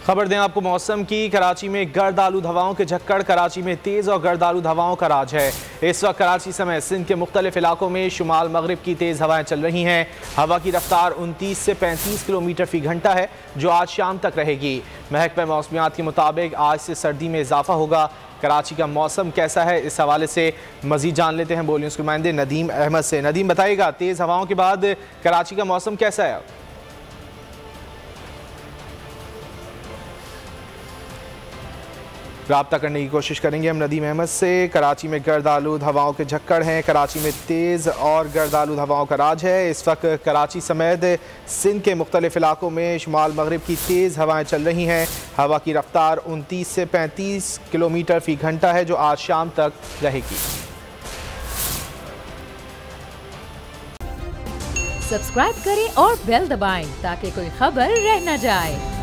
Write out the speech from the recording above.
खबर दें आपको मौसम की। कराची में गर्द आलूद हवाओं के झक्कड़। कराची में तेज़ और गर्द आलूद हवाओं का राज है। इस वक्त कराची समेत सिंध के मुख्तलिफ इलाकों में शुमाल मगरिब की तेज़ हवाएं चल रही हैं। हवा की रफ्तार 29 से 35 किलोमीटर फी घंटा है, जो आज शाम तक रहेगी। महकमा मौसमियात के मुताबिक आज से सर्दी में इजाफा होगा। कराची का मौसम कैसा है, इस हवाले से मजीद जान लेते हैं बोलिए उसके नुमाइंदे नदीम अहमद से। नदीम, बताइएगा तेज़ हवाओं के बाद कराची का मौसम कैसा है? राब्ता करने की कोशिश करेंगे हम नदीम अहमद से। कराची में गर्द आलूद हवाओं के झक्कड़ हैं। कराची में तेज़ और गर्द आलूद हवाओं का राज है। इस वक्त कराची समेत सिंध के मुख्तलिफ इलाकों में शुमाल मगरिब की तेज़ हवाएं चल रही हैं। हवा की रफ्तार 29 से 35 किलोमीटर फी घंटा है, जो आज शाम तक रहेगी। सब्सक्राइब करें और बेल दबाएं ताकि कोई खबर रह न जाए।